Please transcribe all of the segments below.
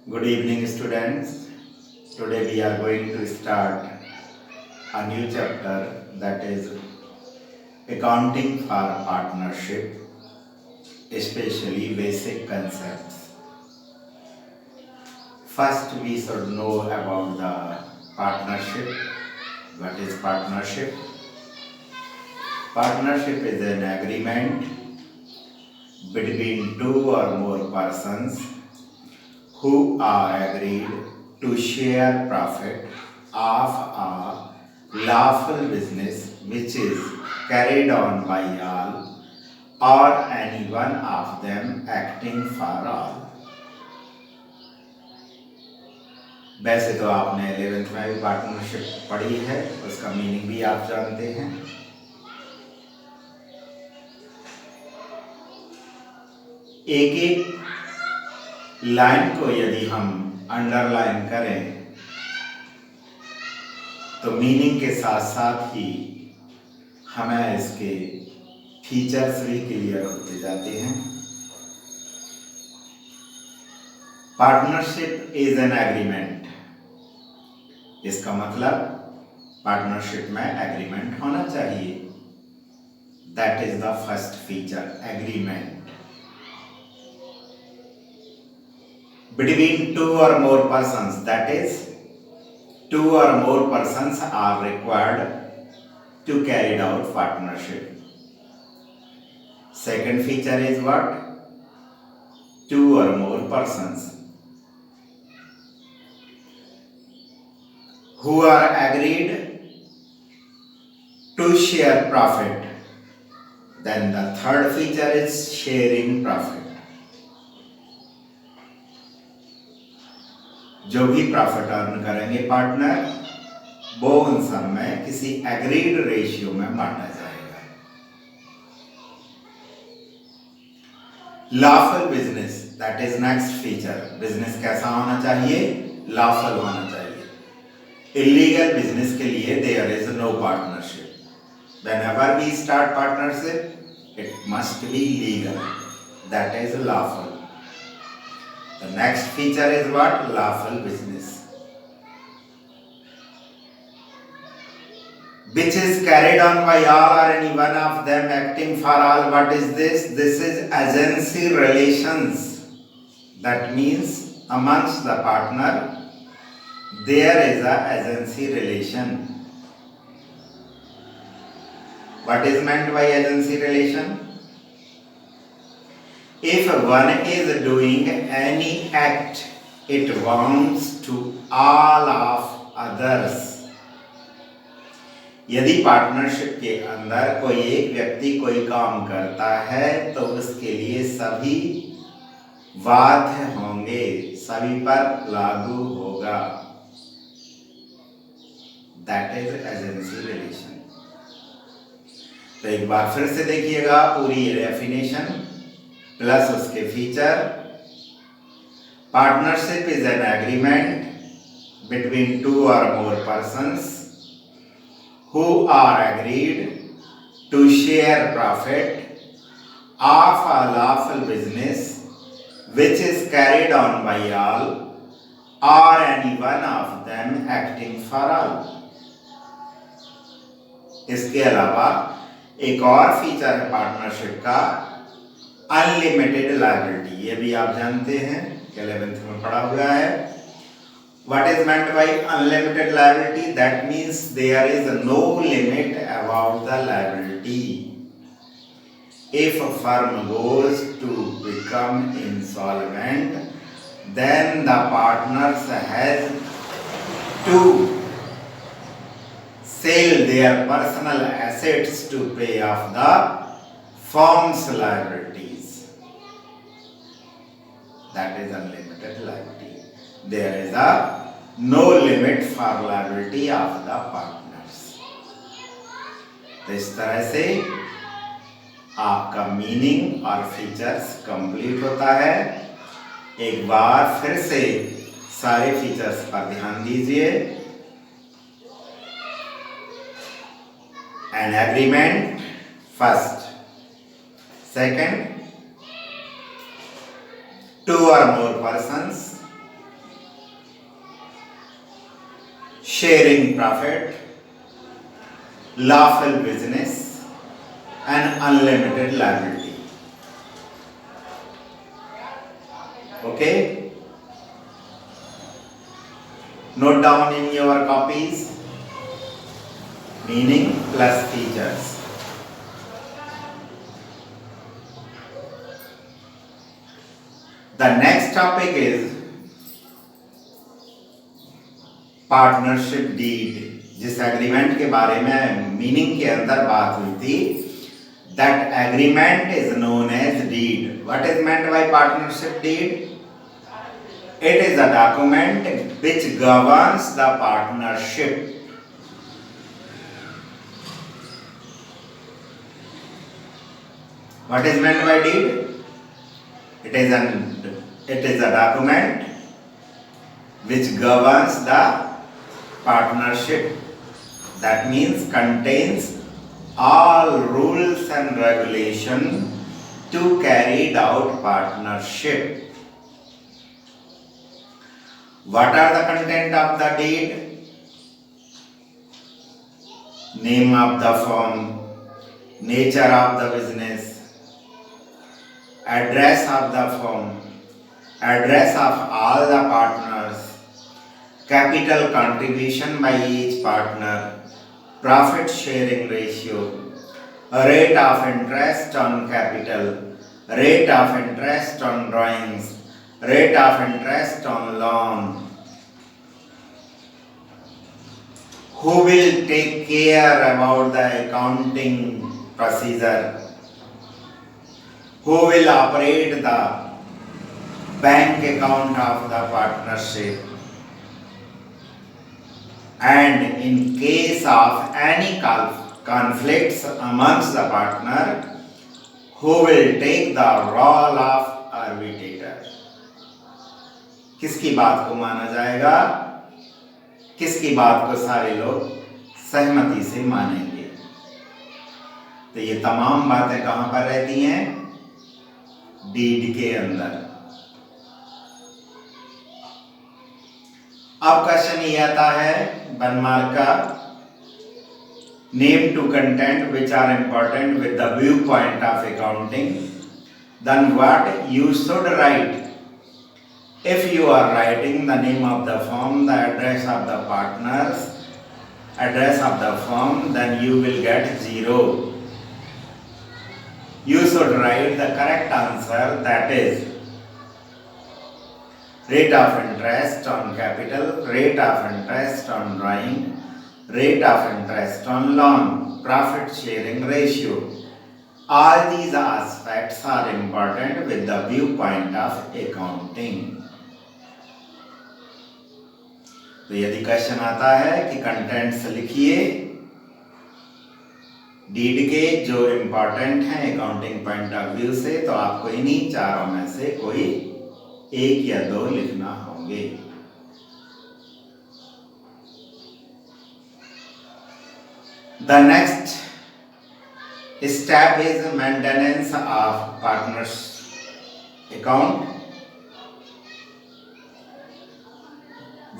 Good evening, students. Today we are going to start a new chapter, that is accounting for partnership, especially basic concepts. First, we should know about the partnership. What is partnership? Partnership is an agreement between two or more persons who are agreed to share profit of a lawful business which is carried on by all or any one of them acting for all. वैसे तो आपने 11th में भी partnership पढ़ी है, उसका meaning भी आप जानते हैं। एक एक लाइन को यदि हम अंडरलाइन करें तो मीनिंग के साथ साथ ही हमें इसके फीचर्स भी क्लियर होते जाते हैं। पार्टनरशिप इज एन एग्रीमेंट, इसका मतलब पार्टनरशिप में एग्रीमेंट होना चाहिए। That is the first feature, agreement between two or more persons, that is two or more persons are required to carry out partnership. Second feature is what? Two or more persons who are agreed to share profit. Then the third feature is sharing profit. जो भी profit earn करेंगे partner, वो उन सब में किसी agreed ratio में बांटा जाएगा। Lawful business, that is next feature. Business कैसा होना चाहिए? लॉफुल होना चाहिए। इलीगल बिजनेस के लिए there is no partnership. Whenever we start partnership it must be legal, that is lawful. The next feature is what? Lawful business, which is carried on by all or any one of them acting for all. What is this? This is agency relations. That means amongst the partner there is a agency relation. What is meant by agency relation? If one is doing any act, it belongs to all of others. यदि partnership के अंदर कोई एक व्यक्ति कोई काम करता है तो उसके लिए सभी बाध्य होंगे, सभी पर लागू होगा। That is agency relation. तो एक बार फिर से देखिएगा पूरी डेफिनेशन प्लस उसके feature. Partnership is an agreement between two or more persons who are agreed to share profit of a lawful business which is carried on by all or any one of them acting for all. इसके अलावा एक और feature है partnership का, unlimited liability. ये भी आप जानते हैं, 11th में पढ़ा हुआ है। What is meant by unlimited liability? That means there is no limit about the liability. If a firm goes to become insolvent, then the partners has to sell their personal assets to pay off the firm's liabilities. That is unlimited liability. There is a no limit for liability of the partners. तो इस तरह से आपका meaning और features complete होता है। एक बार फिर से सारे फीचर्स पर ध्यान दीजिए। An agreement first, second two or more persons sharing profit, lawful business, and unlimited liability. Okay? Note down in your copies meaning plus features. The next topic is partnership deed. जिस agreement के बारे में meaning के अंदर बात हुई थी, that agreement is known as deed. What is meant by partnership deed? It is a document which governs the partnership. What is meant by deed? It is a document which governs the partnership. That means contains all rules and regulations to carry out partnership. What are the content of the deed? Name of the firm, nature of the business, address of the firm, address of all the partners, capital contribution by each partner, profit sharing ratio, rate of interest on capital, rate of interest on drawings, rate of interest on loan, who will take care about the accounting procedure, who will operate the bank account of the partnership, and in case of any conflicts amongst the partner, who will take the role of arbitrator. किसकी बात को माना जाएगा, किसकी बात को सारे लोग सहमति से मानेंगे. तो ये तमाम बातें कहां पर रहती हैं? डीड के अंदर. अब क्वेश्चन ये आता है 1 मार्क का, name two content which are important with the view point of accounting, then what you should write. If you are writing the name of the firm, the address of the partners, address of the firm, then you will get 0. You should write the correct answer, that is rate of interest on capital, rate of interest on drawing, rate of interest on loan, profit sharing ratio. All these aspects are important with the viewpoint of accounting. तो यदि question आता है कि contents लिखिए deed के जो important हैं accounting point of view से, तो आपको इन्हीं चारों में से कोई 1 या 2 लिखना होंगे. The next step is maintenance of partners account.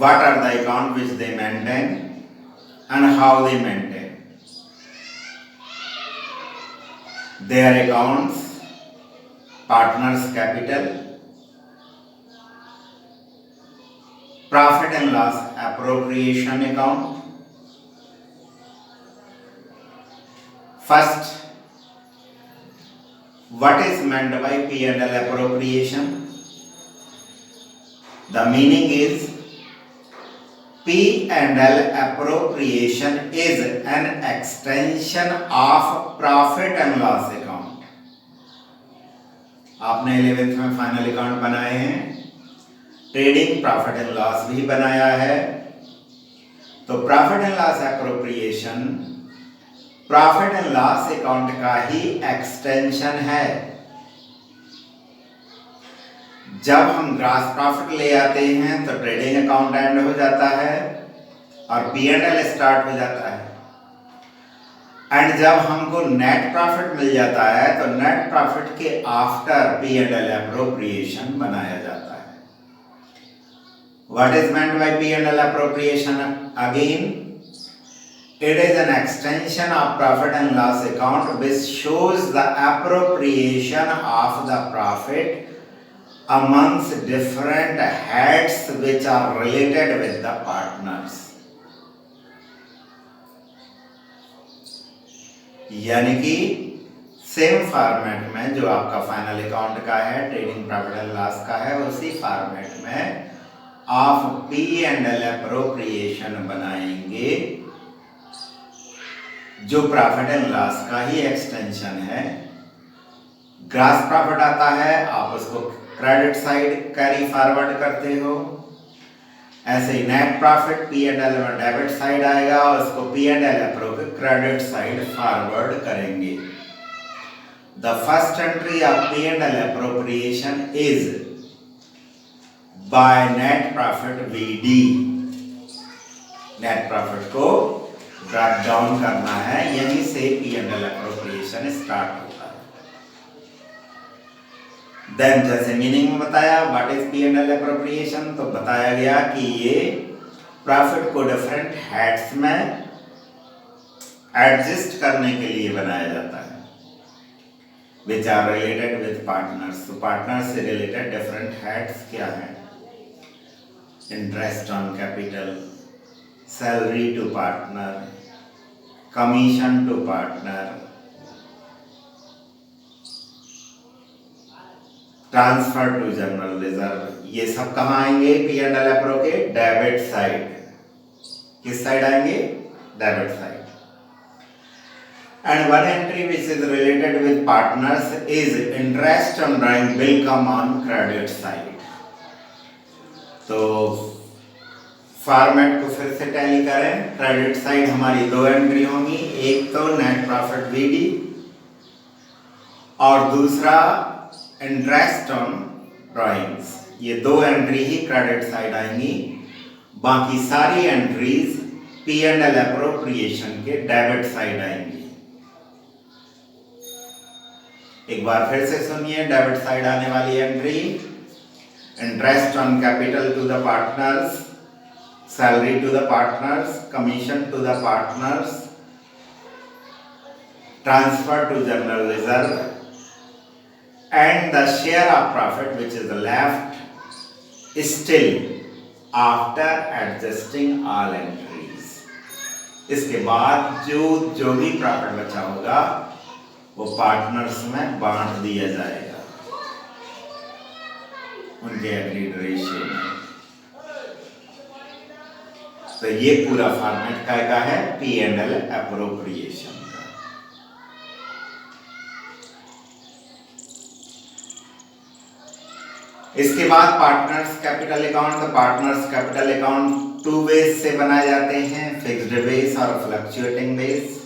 What are the accounts which they maintain and how they maintain? Their accounts, partners' capital, profit and loss appropriation account. First, what is meant by P&L appropriation? The meaning is P&L appropriation is an extension of profit and loss account. आपने 11th में final account बनाए हैं, trading profit and loss भी बनाया है. तो profit and loss appropriation profit and loss account का ही extension है. जब हम ग्रॉस प्रॉफिट ले आते हैं तो ट्रेडिंग अकाउंट एंड हो जाता है और P&L स्टार्ट हो जाता है. एंड जब हमको नेट प्रॉफिट मिल जाता है तो नेट प्रॉफिट के आफ्टर P&L एप्रोप्रिएशन बनाया जाता है. What is meant by P&L appropriation? Again, it is an extension of profit and loss account which shows the appropriation of the profit amongst different heads which are related with the partners. यानी कि same format में जो आपका final account का है, trading profit and loss का है, उसी फॉर्मेट में आप P&L एप्रोप्रिएशन बनाएंगे जो प्रॉफिट एंड लॉस का ही एक्सटेंशन है। ग्रॉस प्रॉफिट आता है, आप उसको क्रेडिट साइड कैरी फॉरवर्ड करते हो, ऐसे ही नेट प्रॉफिट P&L में डेबिट साइड आएगा, उसको P&L appropriate credit side forward करेंगे। The first entry of P&L appropriation is by net profit VD। Net profit को ड्रॉप डाउन करना है, यहीं से P&L एप्रोप्रिएशन स्टार्ट होता है। देन जैसे मीनिंग में बताया व्हाट इज P&L एप्रोप्रिएशन, तो बताया गया कि ये प्रॉफिट को डिफरेंट हेड्स में एडजस्ट करने के लिए बनाया जाता है, which are related with partners. तो पार्टनर से रिलेटेड डिफरेंट हेड्स क्या हैं? Interest on capital, salary to partner, commission to partner, transfer to general reserve. ये सब कहाँ आएंगे? P&L एप्रो के डेबिट साइड। किस साइड आएंगे? Debit side. And one entry which is related with partners is interest on drawing will come on credit side. तो format को फिर से टैली करें। क्रेडिट साइड हमारी दो एंट्री होंगी, एक तो नेट प्रॉफिट VD और दूसरा इंटरेस्ट ऑन ड्राइंग्स। ये दो एंट्री ही क्रेडिट साइड आएंगी, बाकी सारी एंट्रीज P&L एप्रोप्रिएशन के डेबिट साइड आएंगी। एक बार फिर से सुनिए, डेबिट साइड आने वाली entry interest on capital to the partners, salary to the partners, commission to the partners, transfer to general reserve, and the share of profit which is left still after adjusting all entries। इसके बाद जो भी profit बचा होगा वो partners में बांट दिया जाएगा उनके एग्रीड रेशियो में। तो ये पूरा फॉर्मेट का है P&L एप्रोप्रिएशन। इसके बाद partners capital account. Partners capital account two base से बनाए जाते हैं, फिक्स्ड बेस और फ्लक्चुएटिंग बेस।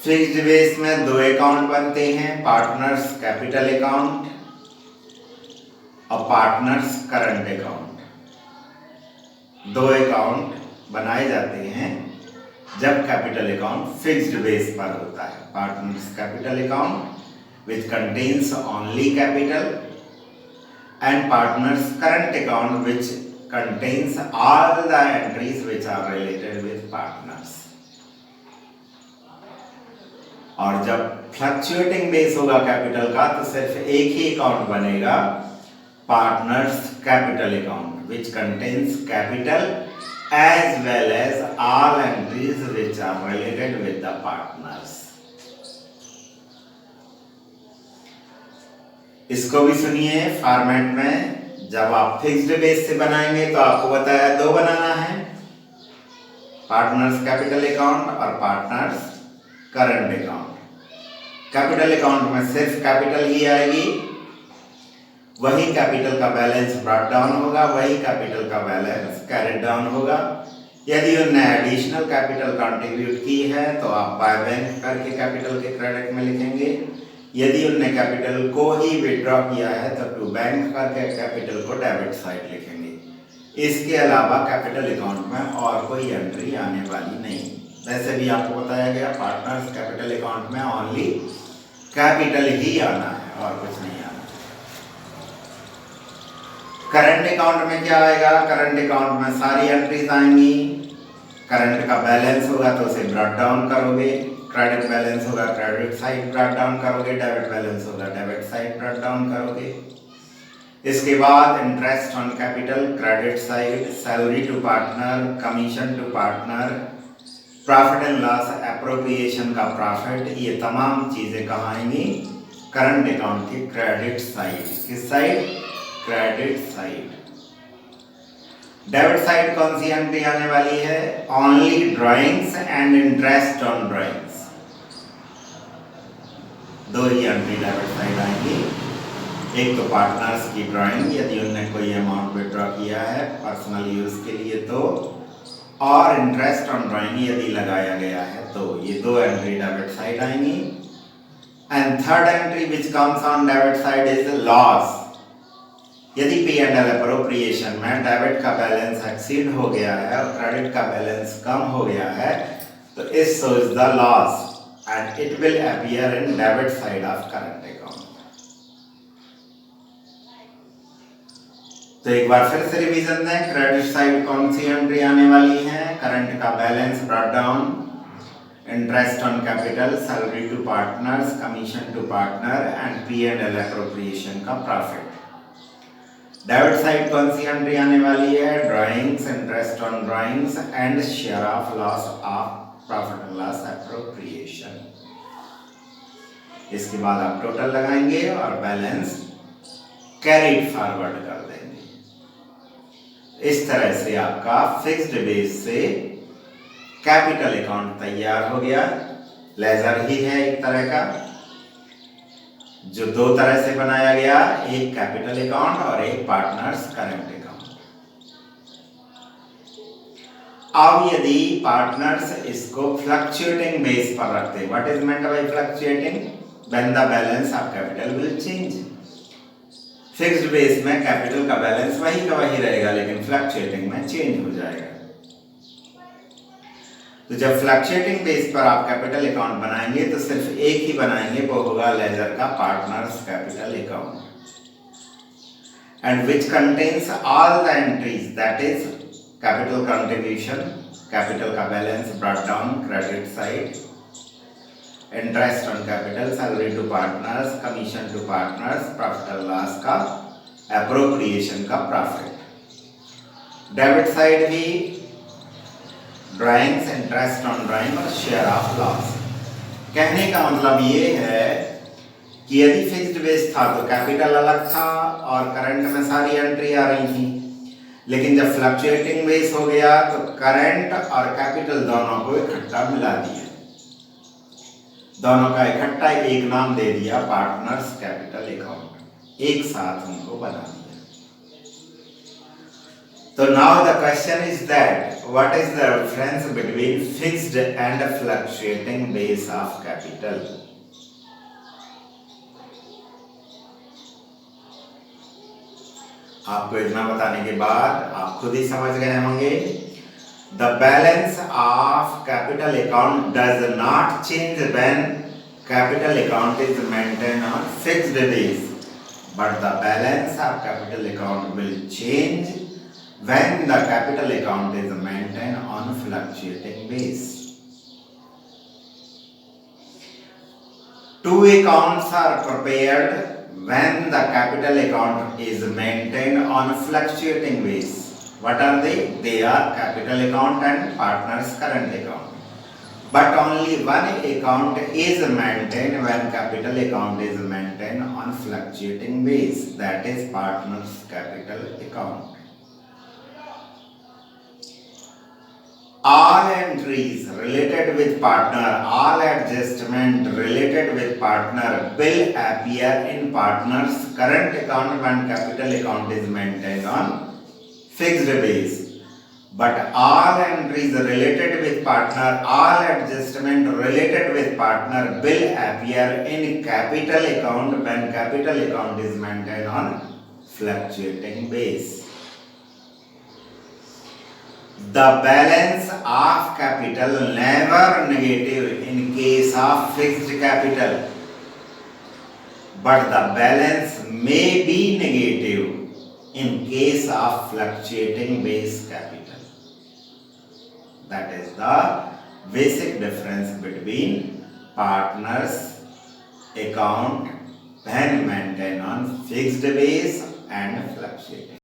फिक्स्ड बेस में दो अकाउंट बनते हैं, पार्टनर्स कैपिटल अकाउंट और पार्टनर्स करंट अकाउंट। दो अकाउंट बनाए जाते हैं जब कैपिटल अकाउंट फिक्स्ड बेस पर होता है। Partners capital account which contains only capital and partners current account which contains all the entries which are related with partners। और जब फ्लक्चुएटिंग बेस होगा कैपिटल का तो सिर्फ एक ही अकाउंट बनेगा, partners capital account which contains capital as well as all entries which are related with the partners। इसको भी सुनिए फॉर्मेट में। जब आप फिक्स्ड बेस से बनाएंगे तो आपको बताया दो बनाना है, पार्टनर्स कैपिटल अकाउंट और partners current account. Capital account में सिर्फ कैपिटल ही आएगी, वही कैपिटल का बैलेंस ब्रॉट डाउन होगा, वही कैपिटल का बैलेंस कैरिड डाउन होगा। यदि उनने एडिशनल कैपिटल कंट्रीब्यूट की है तो आप बाय बैंक करके कैपिटल के क्रेडिट में लिखेंगे। यदि उनने कैपिटल को ही विड्रॉ किया है तो टू बैंक करके कैपिटल को डेबिट साइड लिखेंगे। इसके अलावा कैपिटल अकाउंट में और कोई एंट्री आने वाली नहीं। वैसे भी आपको बताया गया पार्टनर्स कैपिटल अकाउंट में ओनली कैपिटल ही आना है और कुछ नहीं आना। करंट अकाउंट में क्या आएगा? करंट अकाउंट में सारी एंट्रीज आएंगी। करंट का बैलेंस होगा तो उसे ब्रॉट डाउन करोगे, क्रेडिट बैलेंस होगा क्रेडिट साइड ब्रॉट डाउन करोगे, डेबिट बैलेंस होगा डेबिट साइड ब्रॉट डाउन करोगे। इसके बाद interest on capital credit side, salary to partner, commission to partner, profit and loss appropriation का प्रॉफिट, ये तमाम चीजें कहाँ आएंगी? करंट अकाउंट की क्रेडिट साइड। किस side? Credit side. Debit side कौन सी एंट्री आने वाली है? Only drawings and interest on drawings, दो ही एंट्री डेबिट साइड आएंगी। एक तो पार्टनर्स की ड्राइंग यदि उन्होंने कोई अमाउंट विड्रॉ किया है पर्सनल यूज के लिए तो, और इंटरेस्ट ऑन ड्राइंग यदि लगाया गया है तो, ये दो एंट्री डेबिट साइड आएंगी। And third entry which comes on debit side is loss. यदि P&L अप्रोप्रिएशन में डेबिट का बैलेंस एक्सीड हो गया है और क्रेडिट का बैलेंस कम हो गया है तो इस shows the loss and it will appear in debit side of current account. तो एक बार फिर से रिवीजन दें, क्रेडिट साइड कौन सी एंट्री आने वाली है? करंट का balance brought down, interest on capital, salary to partners, commission to partner and P&L appropriation का प्रॉफिट। डेबिट साइड कौन सी एंट्री आने वाली है? Drawings, interest on drawings and share of loss of profit and loss appropriation. इसके बाद आप total लगाएंगे और बैलेंस कैरीड फॉरवर्ड कर देंगे। इस तरह से आपका फिक्स्ड बेस से कैपिटल अकाउंट तैयार हो गया। लेजर ही है एक तरह का, जो दो तरह से बनाया गया, एक कैपिटल अकाउंट और एक पार्टनर्स करंट अकाउंट। अब यदि पार्टनर्स इसको फ्लक्चुएटिंग बेस पर रखते, what is meant bye fluctuating? When the balance of capital will change. Fixed base में कैपिटल का बैलेंस वही का वही रहेगा, लेकिन फ्लक्चुएटिंग में चेंज हो जाएगा। तो जब फ्लक्चुएटिंग बेस पर आप कैपिटल अकाउंट बनाएंगे तो सिर्फ एक ही बनाएंगे, वो होगा लेजर का partners capital account, and which contains all the entries, that is capital contribution, capital का balance brought down credit side, interest on capital, salary to partners, commission to partners, profit and loss का appropriation का profit. Debit side भी drawings, interest on drawing और share of loss. कहने का मतलब ये है कि यदि फिक्स्ड बेस था तो कैपिटल अलग था और करंट में सारी एंट्री आ रही थी, लेकिन जब फ्लक्चुएटिंग बेस हो गया तो करंट और कैपिटल दोनों को इकट्ठा मिला दिया, दोनों का इकट्ठा एक नाम दे दिया पार्टनर्स कैपिटल अकाउंट, एक साथ उनको बना दिया। So now the question is that what is the difference between fixed and fluctuating base of capital? आपको इतना बताने के बाद आप खुद ही समझ गए होंगे। The balance of capital account does not change when capital account is maintained on fixed base, but the balance of capital account will change when the capital account is maintained on fluctuating base. Two accounts are prepared when the capital account is maintained on fluctuating base. What are they? They are capital account and partners current account. But only one account is maintained when capital account is maintained on fluctuating base, that is partners capital account. All entries related with partner, all adjustment related with partner will appear in partner's current account when capital account is maintained on fixed base. But all entries related with partner, all adjustment related with partner will appear in capital account when capital account is maintained on fluctuating base. The balance of capital never negative in case of fixed capital, but the balance may be negative in case case of fluctuating base capital. That is the basic difference between partners account when maintained on fixed base and fluctuating.